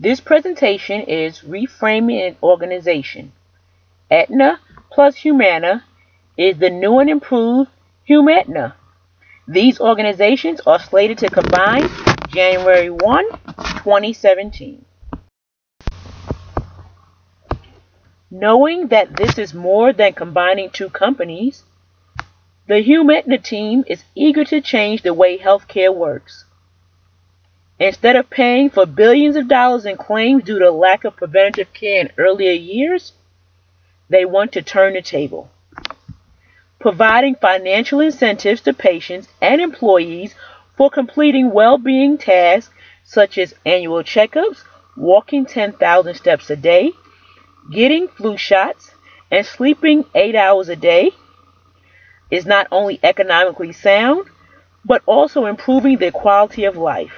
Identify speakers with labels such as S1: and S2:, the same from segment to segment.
S1: This presentation is Reframing an Organization. Aetna plus Humana is the new and improved Humana. These organizations are slated to combine January 1, 2017. Knowing that this is more than combining two companies, the Humana team is eager to change the way healthcare works. Instead of paying for billions of dollars in claims due to lack of preventative care in earlier years, they want to turn the table, providing financial incentives to patients and employees for completing well-being tasks such as annual checkups, walking 10,000 steps a day, getting flu shots, and sleeping 8 hours a day is not only economically sound, but also improving their quality of life.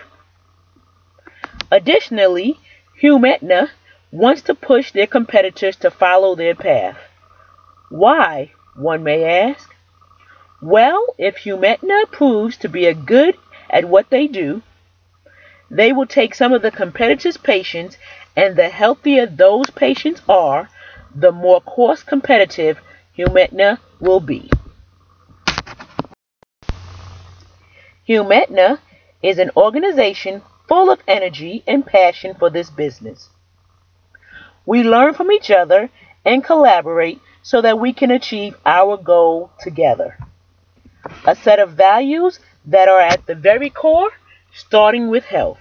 S1: Additionally, Humana wants to push their competitors to follow their path. Why, one may ask? Well, if Humana proves to be good at what they do, they will take some of the competitors' patients, and the healthier those patients are, the more cost competitive Humana will be. Humana is an organization full of energy and passion for this business. We learn from each other and collaborate so that we can achieve our goal together. A set of values that are at the very core, starting with health.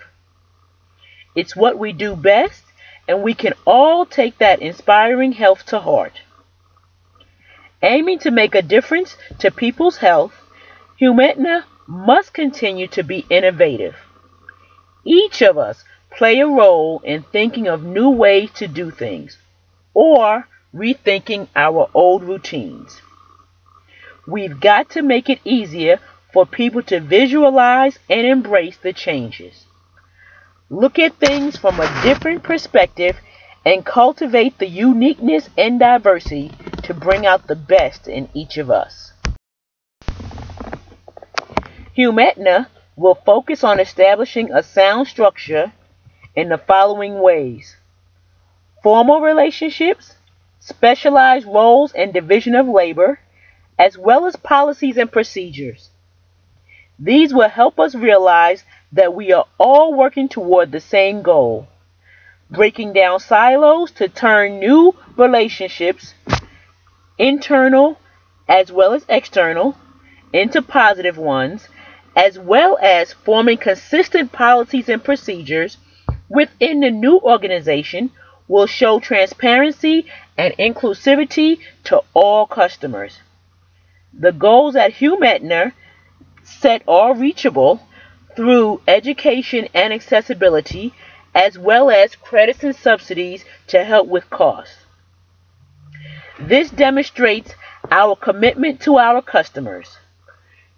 S1: It's what we do best, and we can all take that inspiring health to heart. Aiming to make a difference to people's health, Humana must continue to be innovative. Each of us play a role in thinking of new ways to do things, or rethinking our old routines. We've got to make it easier for people to visualize and embrace the changes. Look at things from a different perspective and cultivate the uniqueness and diversity to bring out the best in each of us. Humana will focus on establishing a sound structure in the following ways: formal relationships, specialized roles and division of labor, as well as policies and procedures. These will help us realize that we are all working toward the same goal, breaking down silos to turn new relationships, internal as well as external, into positive ones, as well as forming consistent policies and procedures within the new organization will show transparency and inclusivity to all customers. The goals at Humana set are reachable through education and accessibility, as well as credits and subsidies to help with costs. This demonstrates our commitment to our customers.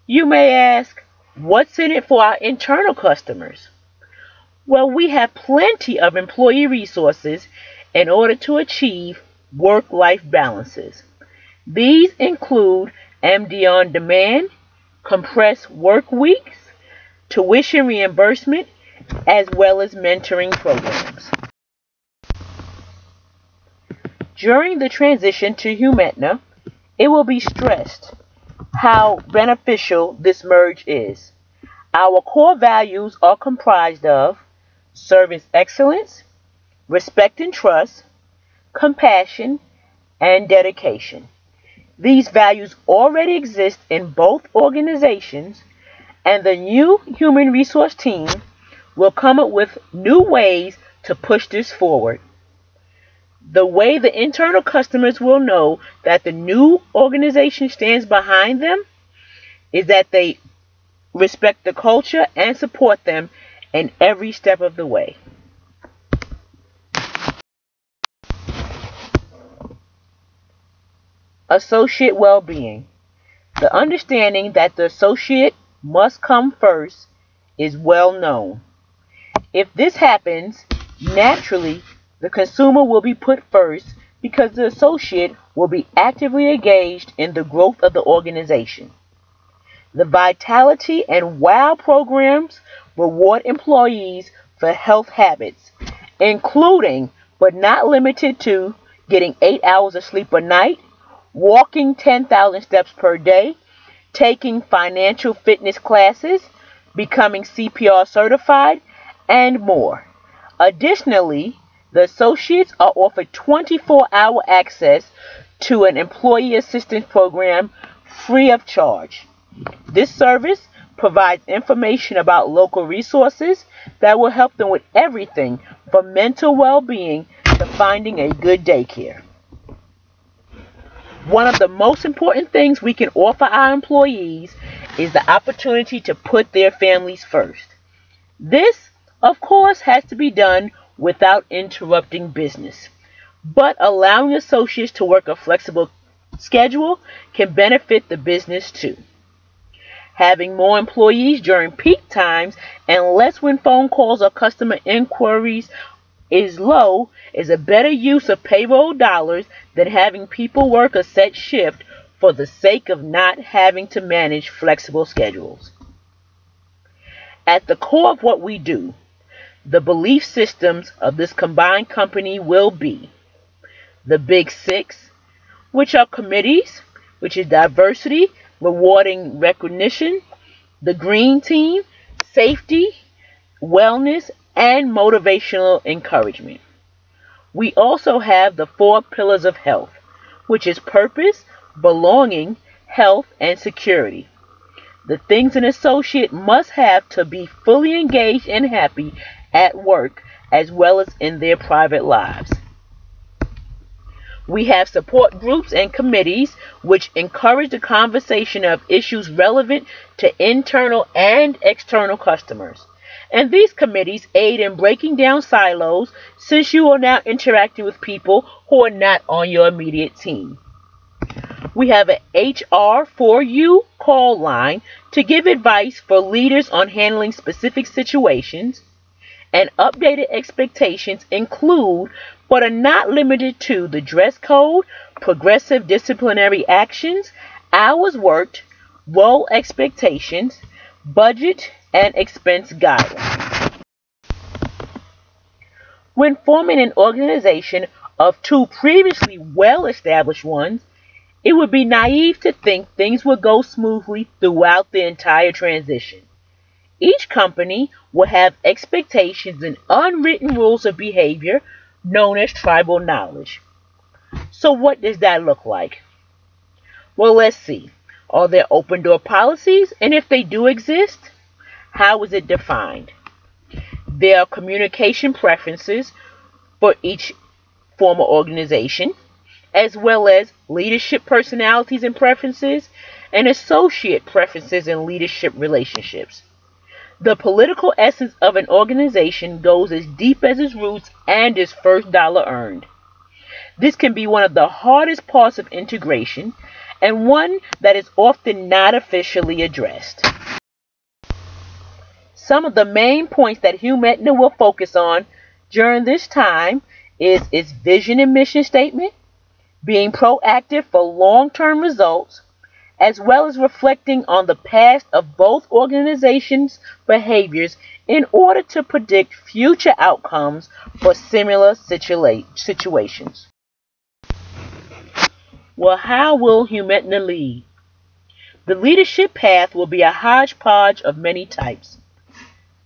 S1: You may ask, what's in it for our internal customers? Well, we have plenty of employee resources in order to achieve work-life balances. These include MD on demand, compressed work weeks, tuition reimbursement, as well as mentoring programs. During the transition to Humana, it will be stressed how beneficial this merge is. Our core values are comprised of service excellence, respect and trust, compassion, and dedication. These values already exist in both organizations, and the new human resource team will come up with new ways to push this forward. The way the internal customers will know that the new organization stands behind them is that they respect the culture and support them in every step of the way. Associate well-being. The understanding that the associate must come first is well known. If this happens, naturally, the consumer will be put first because the associate will be actively engaged in the growth of the organization. The Vitality and WOW programs reward employees for health habits including but not limited to getting 8 hours of sleep a night, walking 10,000 steps per day, taking financial fitness classes, becoming CPR certified, and more. Additionally, the associates are offered 24-hour access to an employee assistance program free of charge. This service provides information about local resources that will help them with everything from mental well-being to finding a good daycare. One of the most important things we can offer our employees is the opportunity to put their families first. This, of course, has to be done without interrupting business, but allowing associates to work a flexible schedule can benefit the business too. Having more employees during peak times and less when phone calls or customer inquiries is low is a better use of payroll dollars than having people work a set shift for the sake of not having to manage flexible schedules. At the core of what we do, the belief systems of this combined company will be the Big Six, which are committees, which is diversity, rewarding recognition, the Green Team, safety, wellness, and motivational encouragement. We also have the 4 pillars of health, which is purpose, belonging, health, and security. The things an associate must have to be fully engaged and happy at work as well as in their private lives. We have support groups and committees which encourage the conversation of issues relevant to internal and external customers. And these committees aid in breaking down silos since you are now interacting with people who are not on your immediate team. We have an HR4U call line to give advice for leaders on handling specific situations, and updated expectations include but are not limited to the dress code, progressive disciplinary actions, hours worked, role expectations, budget, and expense guidelines. When forming an organization of 2 previously well-established ones, it would be naive to think things would go smoothly throughout the entire transition. Each company will have expectations and unwritten rules of behavior known as tribal knowledge. So what does that look like? Well, let's see. Are there open door policies? And if they do exist, how is it defined? There are communication preferences for each former organization, as well as leadership personalities and preferences, and associate preferences and leadership relationships. The political essence of an organization goes as deep as its roots and its first dollar earned. This can be one of the hardest parts of integration and one that is often not officially addressed. Some of the main points that Humana will focus on during this time is its vision and mission statement, being proactive for long-term results, as well as reflecting on the past of both organizations' behaviors in order to predict future outcomes for similar situations. Well, how will Humana lead? The leadership path will be a hodgepodge of many types.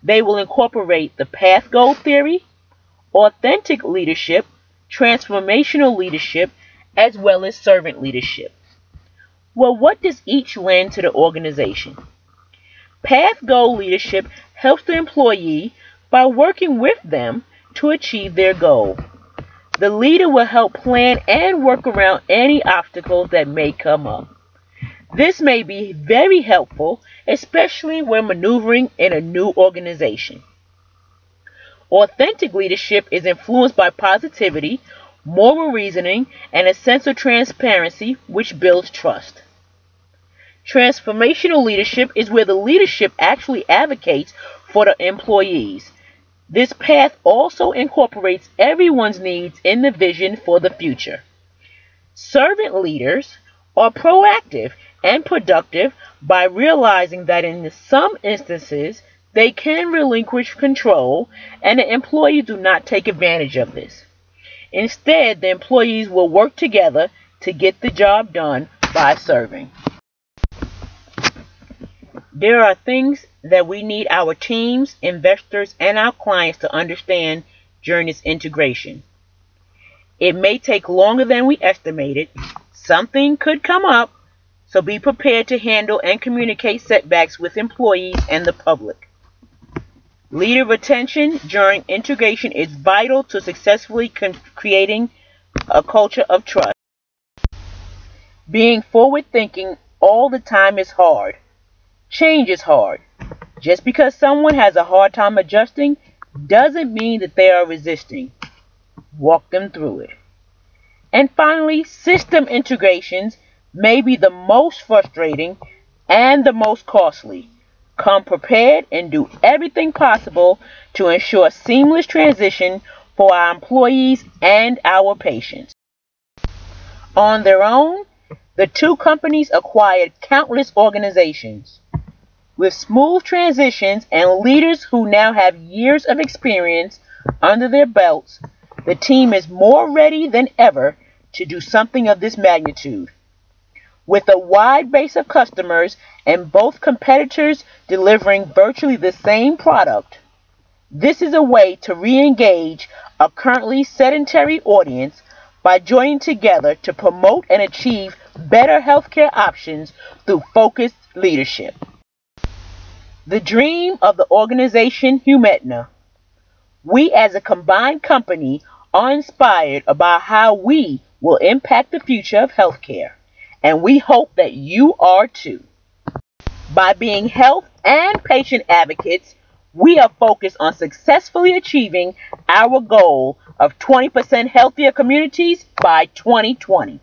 S1: They will incorporate the path goal theory, authentic leadership, transformational leadership, as well as servant leadership. Well, what does each lend to the organization? Path goal leadership helps the employee by working with them to achieve their goal. The leader will help plan and work around any obstacles that may come up. This may be very helpful, especially when maneuvering in a new organization. Authentic leadership is influenced by positivity, moral reasoning, and a sense of transparency, which builds trust. Transformational leadership is where the leadership actually advocates for the employees. This path also incorporates everyone's needs in the vision for the future. Servant leaders are proactive and productive by realizing that in some instances, they can relinquish control, and the employees do not take advantage of this. Instead, the employees will work together to get the job done by serving. There are things that we need our teams, investors, and our clients to understand during this integration. It may take longer than we estimated. Something could come up, so be prepared to handle and communicate setbacks with employees and the public. Leader retention during integration is vital to successfully creating a culture of trust. Being forward-thinking all the time is hard. Change is hard. Just because someone has a hard time adjusting doesn't mean that they are resisting. Walk them through it. And finally, system integrations may be the most frustrating and the most costly. Come prepared and do everything possible to ensure seamless transition for our employees and our patients. On their own, the two companies acquired countless organizations. With smooth transitions and leaders who now have years of experience under their belts, the team is more ready than ever to do something of this magnitude. With a wide base of customers and both competitors delivering virtually the same product, this is a way to re-engage a currently sedentary audience by joining together to promote and achieve better healthcare options through focused leadership. The dream of the organization Humana. We as a combined company are inspired about how we will impact the future of healthcare, and we hope that you are too. By being health and patient advocates, we are focused on successfully achieving our goal of 20% healthier communities by 2020.